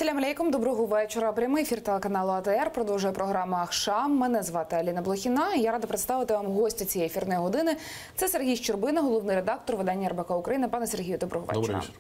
Салям алейкум, доброго вечора. Прямий ефір телеканалу АТР продовжує програма «Ахшам». Мене звати Аліна Блохіна. Я рада представити вам гостя цієї ефірної години. Це Сергій Щербина, головний редактор видання РБК Україна. Пане Сергію, доброго вечора. Добрий вечір.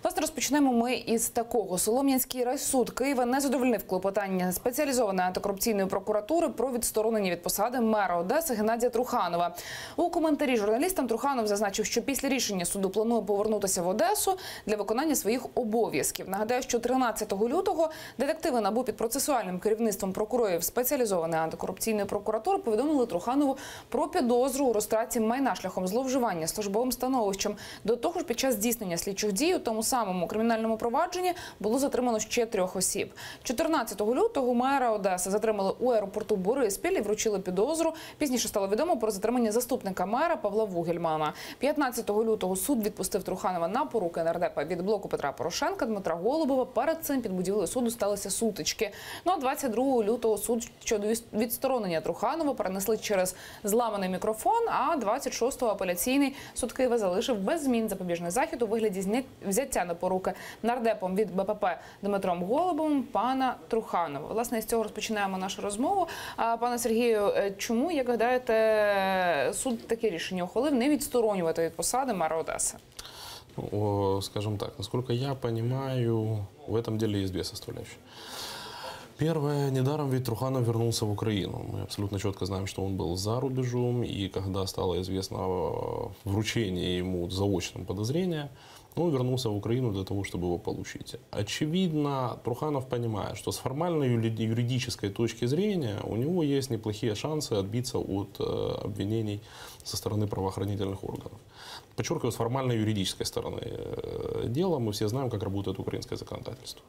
Власне, розпочнемо ми із такого. Солом'янський райсуд Києва не задовольнив клопотання спеціалізованої антикорупційної прокуратури про відсторонення від посади мера Одеси Геннадія Труханова. У коментарі журналістам Труханов зазначив, що після рішення суду планує повернутися в Одесу для виконання своїх обов'язків. Нагадаю, що 13 лютого детективи НАБУ під процесуальним керівництвом прокурорів спеціалізованої антикорупційної прокуратури повідомили Труханову про підозру у розтраті майна шляхом зловживання службовим становищем. До того ж, під час здійснення слідчих дій у тому самому кримінальному провадженні було затримано ще 3 осіб. 14 лютого мера Одеси затримали у аеропорту Бориспіль і вручили підозру. Пізніше стало відомо про затримання заступника мера Павла Вугельмана. 15 лютого суд відпустив Труханова на поруки нардепа від блоку Петра Порошенка Дмитра Голубова. Перед цим під будівлею суду сталися сутички. Ну а 22 лютого суд щодо відсторонення Труханова перенесли через зламаний мікрофон, а 26-го апеляційний суд Києва залишив без змін запобіжний захід у вигляді взяття на поруки нардепом від БПП Дмитром Голубовим пана Труханова. Власне, з цього розпочинаємо нашу розмову. Пане Сергію, чому, як гадаєте, суд таке рішення ухвалив не відсторонювати від посади мера Одеси? Скажем так, насколько я понимаю, в этом деле есть две составляющие. Первое, недаром ведь Труханов вернулся в Украину. Мы абсолютно четко знаем, что он был за рубежом, и когда стало известно вручение ему заочным подозрения, он вернулся в Украину для того, чтобы его получить. Очевидно, Труханов понимает, что с формальной юридической точки зрения у него есть неплохие шансы отбиться от обвинений со стороны правоохранительных органов. Подчеркиваю, с формальной юридической стороны дела мы все знаем, как работает украинское законодательство.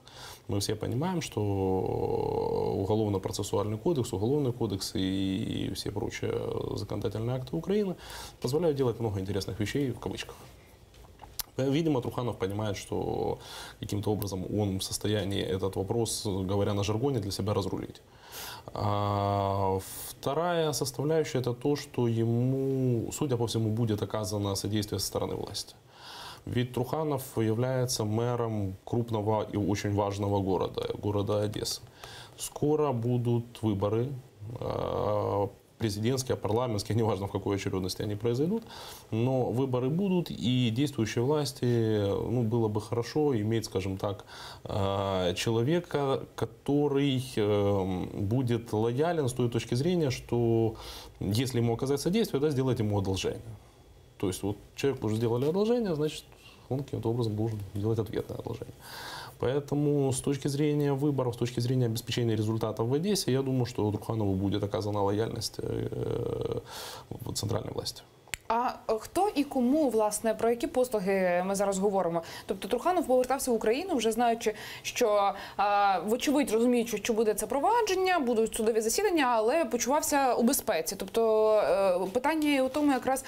Мы все понимаем, что Уголовно-процессуальный кодекс, Уголовный кодекс и все прочие законодательные акты Украины позволяют делать много интересных вещей в кавычках. Видимо, Труханов понимает, что каким-то образом он в состоянии этот вопрос, говоря на жаргоне, для себя разрулить. Вторая составляющая – это то, что ему, судя по всему, будет оказано содействие со стороны власти. Ведь Труханов является мэром крупного и очень важного города Одессы. Скоро будут выборы, президентские, парламентские, неважно в какой очередности они произойдут, но выборы будут, и действующей власти было бы хорошо иметь, скажем так, человека, который будет лоялен с той точки зрения, что если ему оказать содействие, сделать ему одолжение. То есть вот человеку уже сделали одолжение, значит, он каким-то образом должен делать ответное одолжение. Поэтому с точки зрения выборов, с точки зрения обеспечения результатов в Одессе, я думаю, что Труханову будет оказана лояльність центральної власті. А хто і кому, власне, про які послуги ми зараз говоримо? Тобто Труханов повертався в Україну, вже знаючи, що, вочевидь, розуміючи, що буде це провадження, будуть судові засідання, але почувався у безпеці. Тобто питання у тому якраз,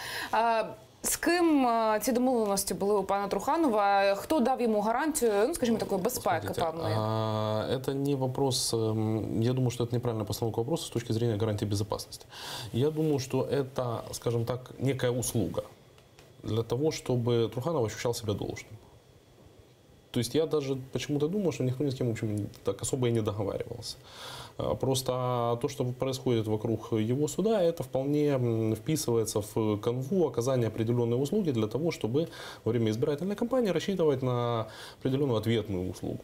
з ким ці домовленості були у пана Труханова, хто дав йому гарантію, скажімо, такої безпеки певної? Это не вопрос, я думаю, что это неправильная постановка вопроса с точки зрения гарантии безопасности. Я думаю, что это, скажем так, некая услуга для того, чтобы Труханов ощущал себя должным. То есть я даже почему-то думаю, что никто ни с кем, в общем, так особо и не договаривался. Просто то, что происходит вокруг его суда, это вполне вписывается в канву оказания определенной услуги для того, чтобы во время избирательной кампании рассчитывать на определенную ответную услугу.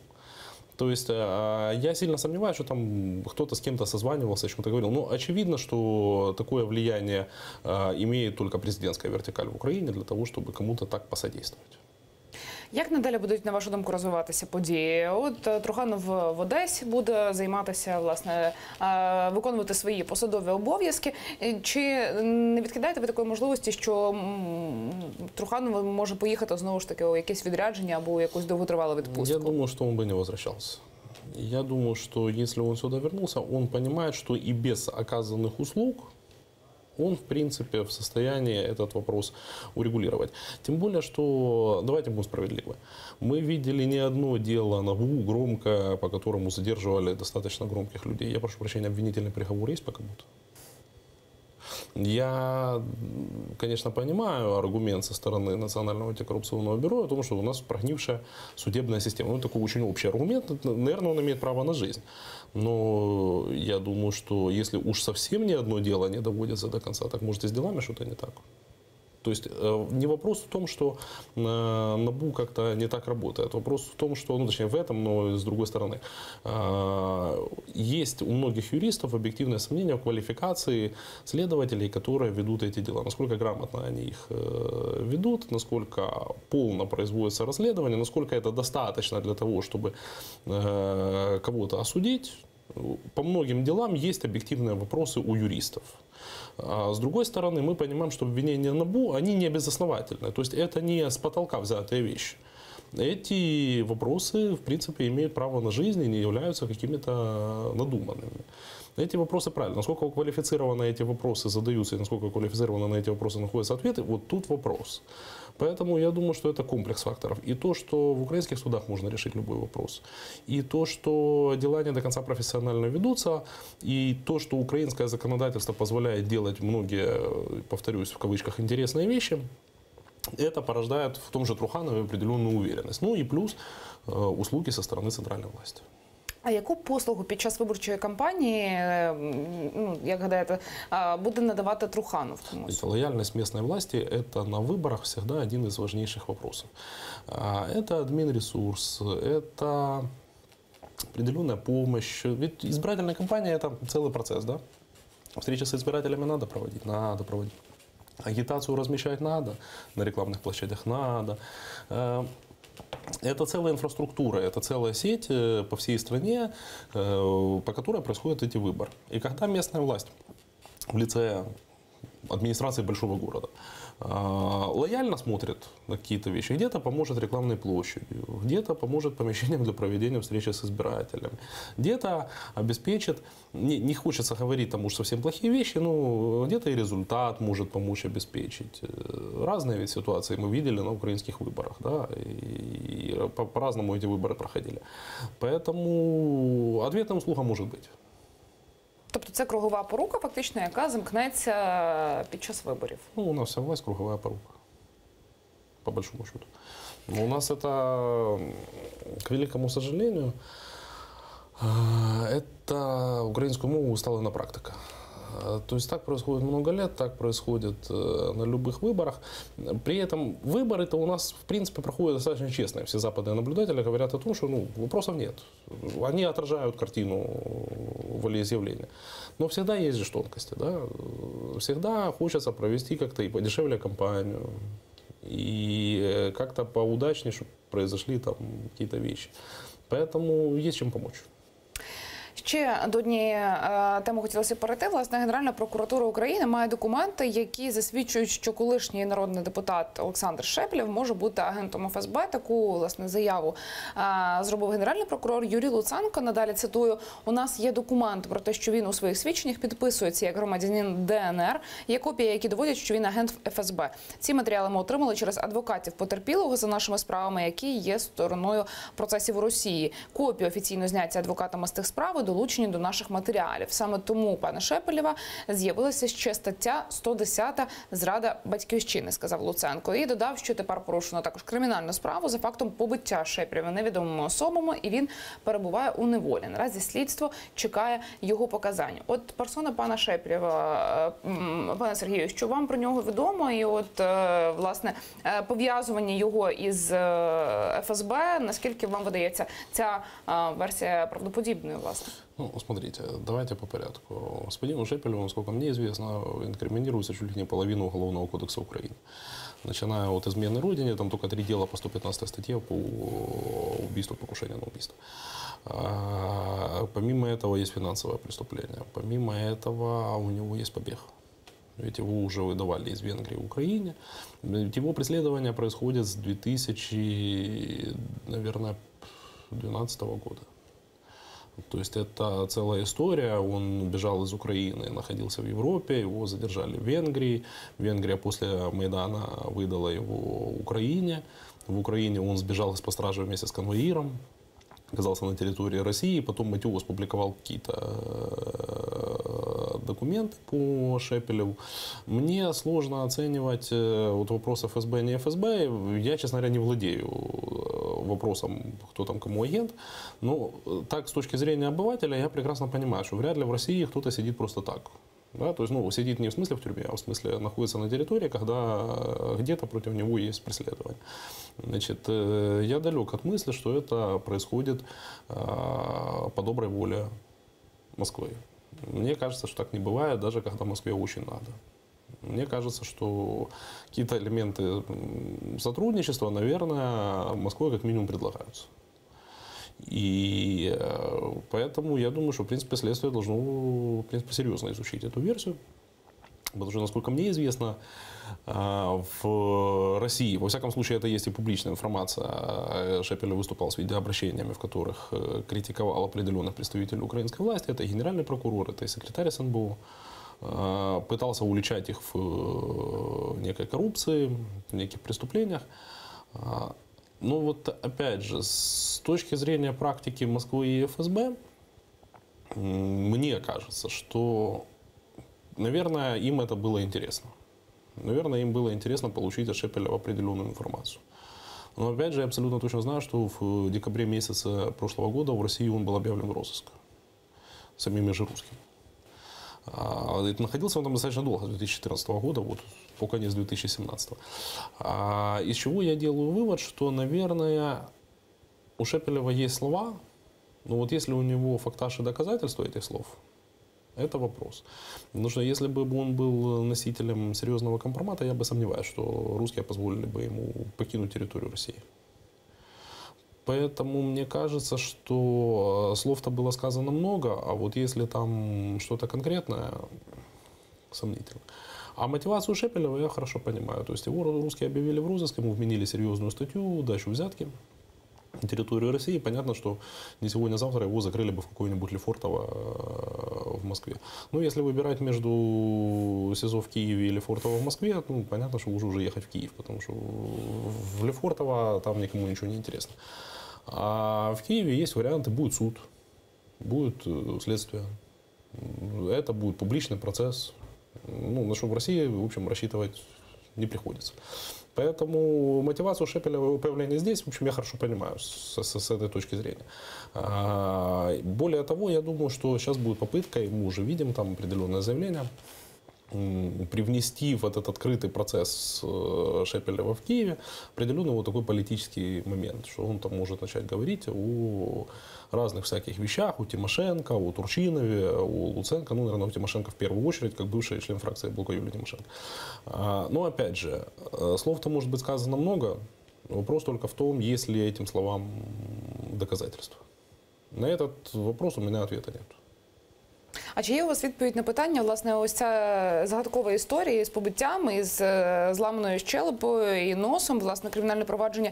То есть я сильно сомневаюсь, что там кто-то с кем-то созванивался, о чем-то говорил. Но очевидно, что такое влияние имеет только президентская вертикаль в Украине для того, чтобы кому-то так посодействовать. Як надалі будуть, на вашу думку, розвиватися події? От Труханов в Одесі буде займатися, власне, виконувати свої посадові обов'язки. Чи не відкидаєте ви такої можливості, що Труханов може поїхати знову ж таки у якесь відрядження або у якусь довготривалу відпустку? Я думаю, что он бы не возвращался. Я думаю, что если он сюда вернулся, он понимает, что и без оказанных услуг он, в принципе, в состоянии этот вопрос урегулировать. Тем более, что, давайте будем справедливы, мы видели не одно дело НАБУ громко, по которому задерживали достаточно громких людей. Я прошу прощения, обвинительный приговор есть по кому-то? Я, конечно, понимаю аргумент со стороны Национального антикоррупционного бюро о том, что у нас прогнившая судебная система. Ну, такой очень общий аргумент. Наверное, он имеет право на жизнь. Но я думаю, что если уж совсем ни одно дело не доводится до конца, так может и с делами что-то не так. То есть не вопрос в том, что НАБУ как-то не так работает. Вопрос в том, что, ну, точнее в этом, но с другой стороны, есть у многих юристов объективное сомнение в квалификации следователей, которые ведут эти дела. Насколько грамотно они их ведут, насколько полно производится расследование, насколько это достаточно для того, чтобы кого-то осудить. По многим делам есть объективные вопросы у юристов. А с другой стороны, мы понимаем, что обвинения НАБУ, они не безосновательны. То есть это не с потолка взятые вещи. Эти вопросы, в принципе, имеют право на жизнь и не являются какими-то надуманными. Эти вопросы правильно. Насколько квалифицированно эти вопросы задаются и насколько квалифицированно на эти вопросы находятся ответы, вот тут вопрос. Поэтому я думаю, что это комплекс факторов. И то, что в украинских судах можно решить любой вопрос. И то, что дела не до конца профессионально ведутся. И то, что украинское законодательство позволяет делать многие, повторюсь, в кавычках, интересные вещи. Это порождает в том же Труханове определенную уверенность. Ну и плюс услуги со стороны центральной власти. А яку послугу під час виборчої кампанії, ну, як гадаєте, буде надавати Труханов комусь? Лояльность местной власти – это на выборах всегда один из важнейших вопросов. Это админресурс, это определенная помощь. Ведь избирательная кампания – это целый процесс, да? Встречи с избирателями надо проводить? Надо проводить. Агитацию размещать надо, на рекламных площадях надо. Это целая инфраструктура, это целая сеть по всей стране, по которой происходят эти выборы. И когда местная власть в лице администрации большого города лояльно смотрит на какие-то вещи, где-то поможет рекламной площадью, где-то поможет помещением для проведения встречи с избирателями, где-то обеспечит, не хочется говорить там уж совсем плохие вещи, но где-то и результат может помочь обеспечить. Разные ведь ситуации мы видели на украинских выборах, да, и по-разному эти выборы проходили. Поэтому ответная услуга может быть. Тобто це кругова порука, фактично, яка замкнеться під час виборів? Ну, у нас вся власть круговая порука, по большому счету. Но у нас это, к великому сожалению, это украинскую мову усталая практика. То есть так происходит много лет, так происходит на любых выборах. При этом выборы-то у нас, в принципе, проходят достаточно честно. Все западные наблюдатели говорят о том, что вопросов нет. Они отражают картину волеизъявления. Но всегда есть же тонкости. Да? Всегда хочется провести как-то и подешевле кампанию, и как-то поудачнее, чтобы произошли там какие-то вещи. Поэтому есть чем помочь. Ще до однієї теми хотілося перейти. Власне, Генеральна прокуратура України має документи, які засвідчують, що колишній народний депутат Олександр Шепелєв може бути агентом ФСБ. Таку, власне, заяву зробив генеральний прокурор Юрій Луценко. Надалі цитую: «У нас є документи про те, що він у своїх свідченнях підписується як громадянин ДНР. Є копії, які доводять, що він агент ФСБ. Ці матеріали ми отримали через адвокатів потерпілого за нашими справами, які є стороною процесів у Росії. Копії офіційно зняті адвокатами з тих справ долучені до наших матеріалів. Саме тому, пане Шепелєва, з'явилася ще стаття 110 «Зрада батьківщини», сказав Луценко. І додав, що тепер порушено також кримінальну справу за фактом побиття Шепелєва невідомими особами, і він перебуває у неволі. Наразі слідство чекає його показань. От персона пана Шепелєва, пане Сергію, що вам про нього відомо? І от, власне, пов'язування його із ФСБ, наскільки вам видається ця версія правдоподібною, власне? Ну, смотрите, давайте по порядку. Господину Шепелеву, насколько мне известно, инкриминируется чуть ли не половина Уголовного кодекса Украины. Начиная от измены Родине, там только 3 дела по 115 статье по убийству, покушению на убийство. Помимо этого есть финансовое преступление. Помимо этого у него есть побег. Ведь его уже выдавали из Венгрии в Украине. Его преследование происходит с 2012 года. То есть это целая история. Он бежал из Украины, находился в Европе, его задержали в Венгрии. Венгрия после Майдана выдала его Украине. В Украине он сбежал из-под стражи вместе с конвоиром, оказался на территории России. Потом Матюгос публиковал какие-то документы по Шепелеву. Мне сложно оценивать вот вопрос ФСБ, не ФСБ. Я, честно говоря, не владею вопросом, кто там кому агент. Но так, с точки зрения обывателя, я прекрасно понимаю, что вряд ли в России кто-то сидит просто так. Да, то есть, ну, сидит не в смысле в тюрьме, а в смысле находится на территории, когда где-то против него есть преследование. Значит, я далек от мысли, что это происходит по доброй воле Москвы. Мне кажется, что так не бывает, даже когда Москве очень надо. Мне кажется, что какие-то элементы сотрудничества, наверное, Москвой как минимум предлагаются. И поэтому я думаю, что, в принципе, следствие должно, в принципе, серьезно изучить эту версию. Потому что, насколько мне известно, в России, во всяком случае, это есть и публичная информация, Шепелев выступал с видеообращениями, в которых критиковал определенных представителей украинской власти. Это и генеральный прокурор, это и секретарь СНБО. Пытался уличать их в некой коррупции, в неких преступлениях. Ну вот опять же, с точки зрения практики Москвы и ФСБ, мне кажется, что, наверное, им это было интересно. Наверное, им было интересно получить от Шепелева определенную информацию. Но опять же, я абсолютно точно знаю, что в декабре месяце прошлого года в России он был объявлен в розыск самими же русскими. Находился он там достаточно долго, с 2014 года, вот, по конец 2017. Из чего я делаю вывод, что, наверное, у Шепелева есть слова, но вот если у него фактаж и доказательства этих слов, это вопрос. Потому что если бы он был носителем серьезного компромата, я бы сомневаюсь, что русские позволили бы ему покинуть территорию России. Поэтому мне кажется, что слов-то было сказано много, а вот если там что-то конкретное, сомнительно. А мотивацию Шепелева я хорошо понимаю. То есть его русские объявили в розыск, ему вменили серьезную статью, дачу взятки на территорию России. Понятно, что не сегодня-завтра его закрыли бы в какое-нибудь Лефортово в Москве. Ну, если выбирать между СИЗО в Киеве и Лефортово в Москве, ну, понятно, что лучше уже ехать в Киев, потому что в Лефортово там никому ничего не интересно. А в Киеве есть варианты, будет суд, будет следствие, это будет публичный процесс. Ну, на что в России, в общем, рассчитывать не приходится. Поэтому мотивацию Шепелева, его появления здесь, в общем, я хорошо понимаю с этой точки зрения. Более того, я думаю, что сейчас будет попытка, и мы уже видим там определенное заявление, привнести в этот открытый процесс Шепелева в Киеве определенный вот такой политический момент, что он там может начать говорить о разных всяких вещах, у Тимошенко, у Турчинове, у Луценко, ну, наверное, у Тимошенко в первую очередь, как бывший член фракции блока Юлии Тимошенко. Но, опять же, слов-то может быть сказано много, вопрос только в том, есть ли этим словам доказательства. На этот вопрос у меня ответа нет. А чи є у вас відповідь на питання, власне, ось ця загадкова історія з побиттям, із зламаною щелепою і носом, власне, кримінальне провадження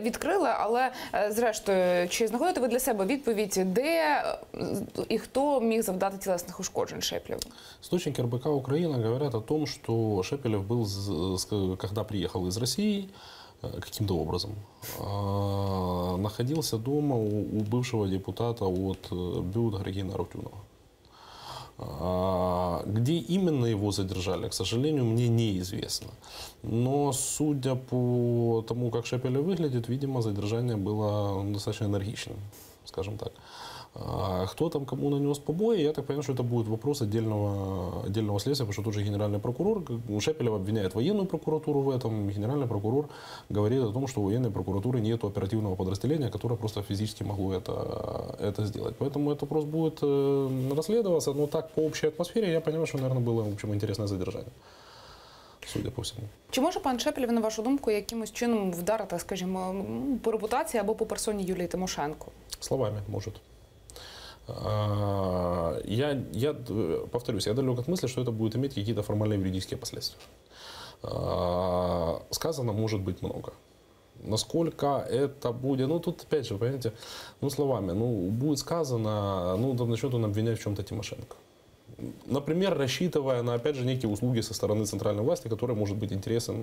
відкрили, але, зрештою, чи знаходите ви для себе відповідь, де і хто міг завдати тілесних ушкоджень Шепелеву? Источники РБК Украина говорят о том, что Шепелев был, когда приехал из России, каким-то образом, находился дома у бывшего депутата от БЮТ Григина Арутюнова. Где именно его задержали, к сожалению, мне неизвестно. Но судя по тому, как Шепелев выглядит, видимо, задержание было достаточно энергичным, скажем так. Кто там кому нанес побои, я так понимаю, что это будет вопрос отдельного следствия, потому что тот же генеральный прокурор, Шепелев обвиняет военную прокуратуру в этом, генеральный прокурор говорит о том, что у военной прокуратуры нет оперативного подразделения, которое просто физически могло это сделать. Поэтому этот вопрос будет расследоваться, но так по общей атмосфере я понимаю, что, наверное, было, в общем, интересное задержание. Судя по всьому. Чи може пан Шепелев, на вашу думку, якимось чином вдарити, скажімо, по репутації або по персоні Юлії Тимошенко? Словами может. Я повторюсь, я далек от мысли, что это будет иметь какие-то формальные юридические последствия. Сказано может быть много. Насколько это будет, ну тут опять же, понимаете, ну словами, ну будет сказано, ну там начнет он обвинять в чем-то Тимошенко. например, рассчитывая на, опять же, некие услуги со стороны центральной власти, которая может быть интересно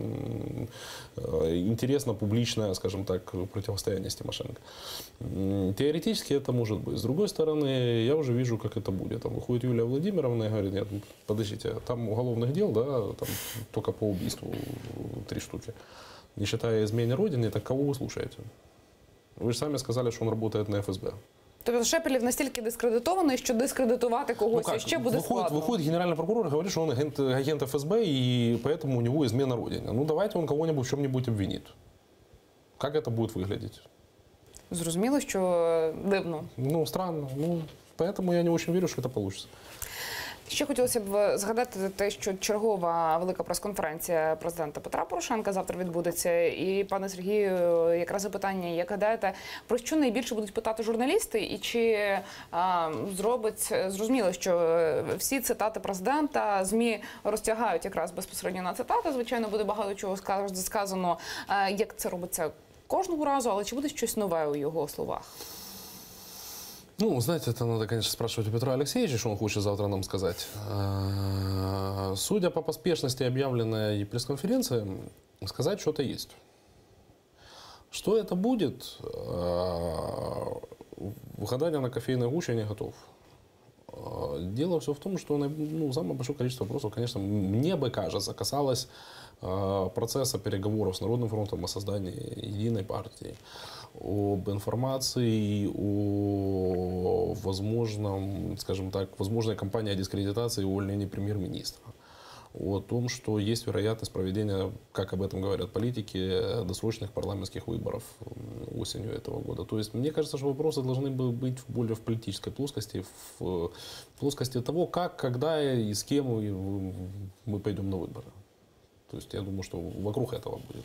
публичное, скажем так, противостояние с Тимошенко. Теоретически это может быть. С другой стороны, я уже вижу, как это будет. Там выходит Юлия Владимировна и говорит: нет, подождите, там уголовных дел, да, там только по убийству 3 штуки. Не считая измены Родины, так кого вы слушаете? Ви ж самі сказали, що він працює на ФСБ. Тобто Шепелєв настільки дискредитований, що дискредитувати когось ще буде складно. Выходит генеральный прокурор и говорит, что он агент ФСБ, и поэтому у него измена Родине. Ну, давайте он кого-нибудь в чем-нибудь обвинит. Как это будет выглядеть? Зрозуміло, що дивно. Ну, странно. Ну, поэтому я не очень верю, что это получится. Ще хотілося б згадати те, що чергова велика прес-конференція президента Петра Порошенка завтра відбудеться. І, пане Сергію, якраз запитання, як гадаєте, про що найбільше будуть питати журналісти? І чи зробить, зрозуміло, що всі цитати президента ЗМІ розтягають якраз безпосередньо на цитати. Звичайно, буде багато чого сказано, як це робиться кожного разу, але чи буде щось нове у його словах? Ну, знаете, это надо, конечно, спрашивать у Петра Алексеевича, что он хочет завтра нам сказать. Судя по поспешности объявленной пресс-конференции, сказать что-то есть. Что это будет, гадание на кофейной гуще не готов. Дело все в том, что самое большое количество вопросов, конечно, мне бы кажется, касалось процесса переговоров с Народным фронтом о создании единой партии, об информации, о возможном, скажем так, возможной кампании о дискредитации и увольнении премьер-министра. О том, что есть вероятность проведения, как об этом говорят политики, досрочных парламентских выборов осенью этого года. То есть, мне кажется, что вопросы должны быть более в политической плоскости, в плоскости того, как, когда и с кем мы пойдем на выборы. То есть, я думаю, что вокруг этого будет.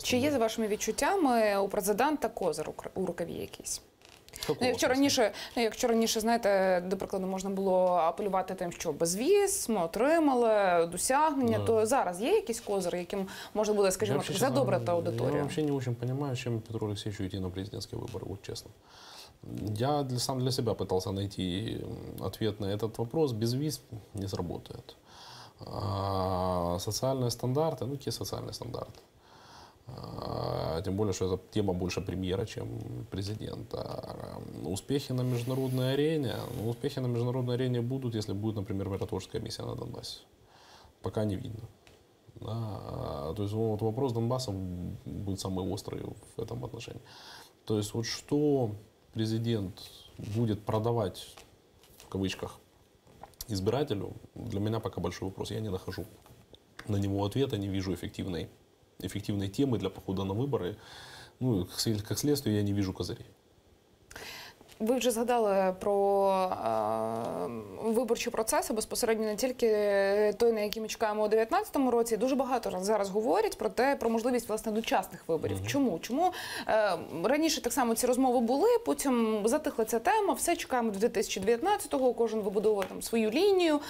Чи є, за вашими відчуттями, у президента козир у рукаві якийсь? Якщо раніше, знаєте, до прикладу, можна було апелювати тим, що безвіз, ми отримали досягнення, то зараз є якісь козири, яким можна буде, скажімо, задобрити аудиторію? Я взагалі не дуже розумію, чим Петру Олексійовичу йти на президентські вибори, вот чесно. Я сам для себя пытался найти ответ на этот вопрос. Без виз не сработает. Социальные стандарты, какие социальные стандарты? Тем более, что эта тема больше премьера, чем президента. Успехи на международной арене. Успехи на международной арене будут, если будет, например, миротворческая миссия на Донбассе. Пока не видно. Да. То есть вот вопрос Донбасса будет самый острый в этом отношении. То есть вот что президент будет продавать, в кавычках, избирателю, для меня пока большой вопрос. Я не нахожу на него ответа, не вижу эффективной темы для похода на выборы. Ну, как следствие, я не вижу козырей. Ви вже згадали про виборчі процеси, безпосередньо не тільки той, на який ми чекаємо у 2019 році. Дуже багато зараз говорять про можливість, власне, дочасних виборів. Чому? Раніше так само ці розмови були, потім затихла ця тема, все чекаємо до 2019-го, кожен вибудовує там свою лінію,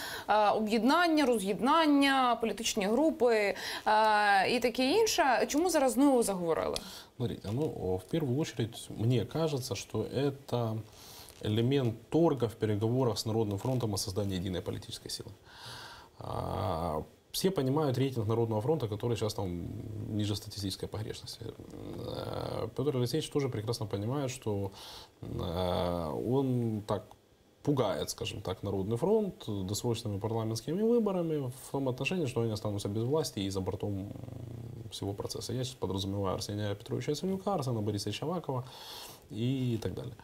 об'єднання, роз'єднання, політичні групи і таке інше. Чому зараз знову заговорили? Смотрите, в первую очередь, мне кажется, что это элемент торга в переговорах с Народным фронтом о создании единой политической силы. Все понимают рейтинг Народного фронта, который сейчас там ниже статистической погрешности. Петр Алексеевич тоже прекрасно понимает, что он так пугает, скажем так, Народный фронт досрочными парламентскими выборами в том отношении, что они останутся без власти и за бортом всего процесса. Я сейчас подразумеваю Арсения Петровича Яценюка, Арсена Борисовича Авакова и так далее.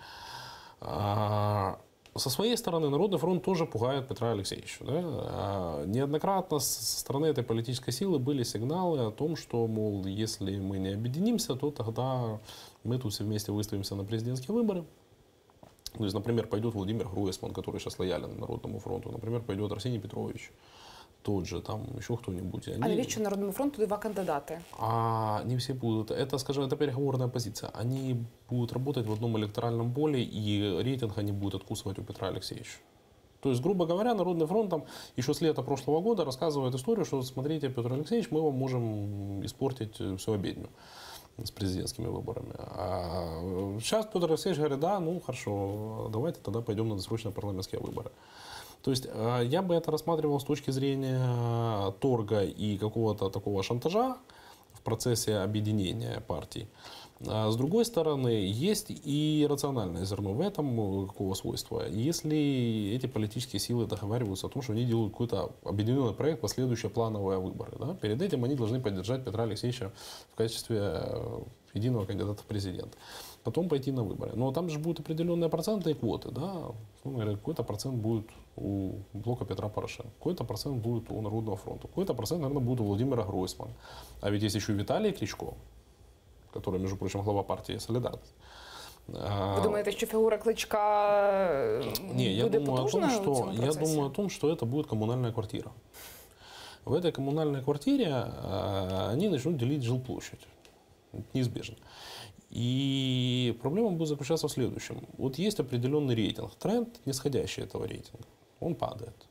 Со своей стороны Народный фронт тоже пугает Петра Алексеевича. Да? Неоднократно со стороны этой политической силы были сигналы о том, что, мол, если мы не объединимся, то тогда мы тут все вместе выставимся на президентские выборы. То есть, например, пойдет Владимир Гройсман, который сейчас лоялен Народному фронту. Например, пойдет Арсений Петрович. Тот же, там еще кто-нибудь. А навіщо Народному фронту два кандидаты? Не все будут. Это, скажем, это переговорная позиция. Они будут работать в одном электоральном поле, и рейтинг они будут откусывать у Петра Алексеевича. То есть, грубо говоря, Народный фронт там еще с лета прошлого года рассказывает историю, что, смотрите, Петр Алексеевич, мы вам можем испортить всю обедню. с президентскими выборами. А сейчас Петр Алексеевич говорит, да, ну хорошо, давайте тогда пойдем на досрочные парламентские выборы. То есть я бы это рассматривал с точки зрения торга и какого-то такого шантажа в процессе объединения партий. А с другой стороны, есть и рациональное зерно в этом, какого свойства. Если эти политические силы договариваются о том, что они делают какой-то объединенный проект, последующие плановые выборы, да, перед этим они должны поддержать Петра Алексеевича в качестве единого кандидата в президент. Потом пойти на выборы. Но там же будут определенные проценты и квоты. Да? Какой-то процент будет у блока Петра Порошенко, какой-то процент будет у Народного фронта, какой-то процент, наверное, будет у Владимира Гройсмана. А ведь есть еще и Виталий Кличко, который, между прочим, глава партии «Солидарность». Ви думаєте, що фігура Кличка буде потужною у цьому процесі? Я думаю о том, что это будет коммунальная квартира. В этой коммунальной квартире они начнут делить жилплощадь. Это неизбежно. И проблема будет заключаться в следующем. Вот есть определенный рейтинг, тренд нисходящий этого рейтинга. Он падает.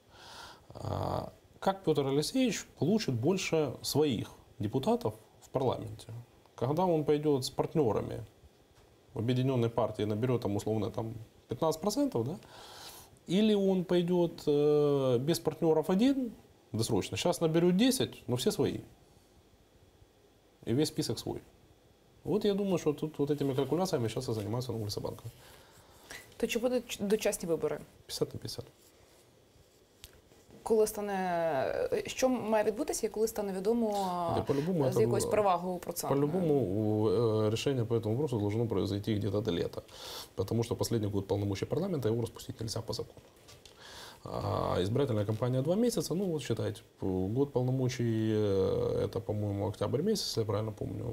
Как Петр Алексеевич получит больше своих депутатов в парламенте? Когда он пойдет с партнерами в объединенной партии, наберет там условно там 15%, да? Или он пойдет без партнеров один, досрочно, сейчас наберет 10, но все свои. И весь список свой. Вот я думаю, что тут вот этими калькуляциями сейчас и занимается Укрсобанк. То чи будуть дочасні вибори? 50/50. Коли стане, що має відбутися і коли стане відомо з якоюсь перевагою процентною? По-любому решение по этому вопросу должно произойти где-то до лета. Потому что последний год полномочий парламента, его распустить нельзя по закону. А избирательная кампания 2 месяца, ну вот считайте, год полномочий это, по-моему, октябрь месяц, если я правильно помню,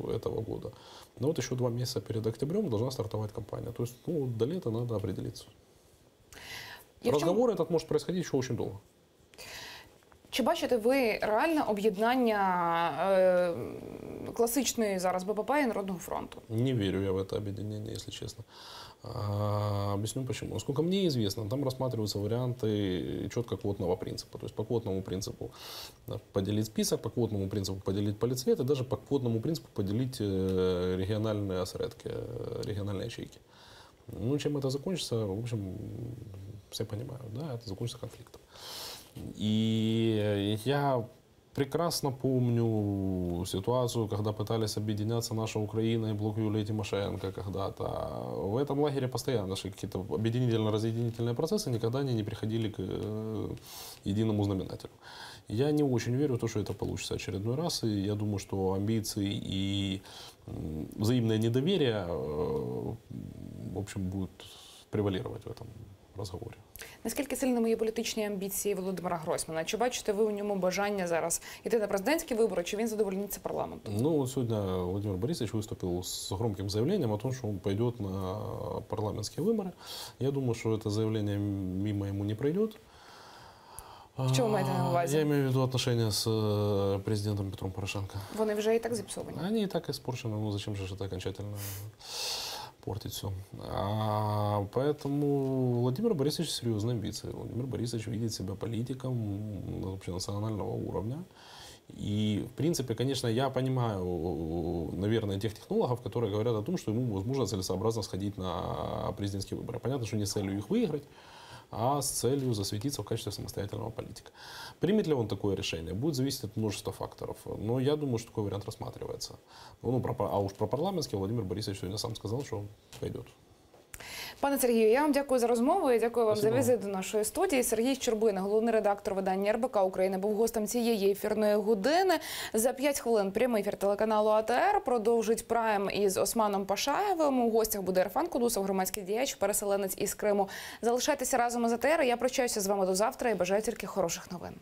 этого года. Но вот еще 2 месяца перед октябрем должна стартовать кампания. То есть ну, до лета надо определиться. Разговор этот может происходить еще очень долго. Чи бачите ви реальне об'єднання класичної зараз БПП і Народного фронту? Не верю я в это объединение, если честно. Объясню почему. Насколько мне известно, там рассматриваются варианты четко квотного принципа. То есть по квотному принципу поделить список, по квотному принципу поделить политцвет и даже по квотному принципу поделить региональные осредки, региональные ячейки. Ну, чем это закончится, в общем, все понимают, да, это закончится конфликтом. И я прекрасно помню ситуацию, когда пытались объединяться наша Украина и блок Юлии Тимошенко когда-то. В этом лагере постоянно шли какие-то объединительно-разъединительные процессы, никогда они не приходили к единому знаменателю. Я не очень верю в то, что это получится очередной раз, и я думаю, что амбиции и взаимное недоверие, в общем, будут превалировать в этом разговорі. Наскільки сильними є політичні амбіції Володимира Гройсмана? Чи бачите ви у ньому бажання зараз йти на президентські вибори, чи він задовольниться парламентом? Ну, сегодня Владимир Борисович выступил с громким заявлением о том, что он пойдет на парламентские выборы. Я думаю, что это заявление мимо ему не пройдет. Що ви маєте на увазі? Я имею в виду отношения с президентом Петром Порошенко. Вони вже і так зіпсовані. Они и так испорчены, ну зачем же это окончательно портить все. Поэтому Владимир Борисович серьезные амбиции. Владимир Борисович видит себя политиком общенационального уровня. И, в принципе, конечно, я понимаю, наверное, тех технологов, которые говорят о том, что ему, возможно, целесообразно сходить на президентские выборы. Понятно, что не с целью их выиграть, а с целью засветиться в качестве самостоятельного политика. Примет ли он такое решение, будет зависеть от множества факторов. Но я думаю, что такой вариант рассматривается. А уж про парламентский Владимир Борисович сегодня сам сказал, что пойдет. Пане Сергію, я вам дякую за розмову і дякую вам Спасибо. за візит до нашої студії. Сергій Щербина, головний редактор видання РБК України, був гостем цієї ефірної години. За 5 хвилин прямий ефір телеканалу АТР продовжить прайм із Османом Пашаєвим. У гостях буде Ерфан Кудусов, громадський діяч, переселенець із Криму. Залишайтеся разом із АТР. Я прощаюся з вами до завтра і бажаю тільки хороших новин.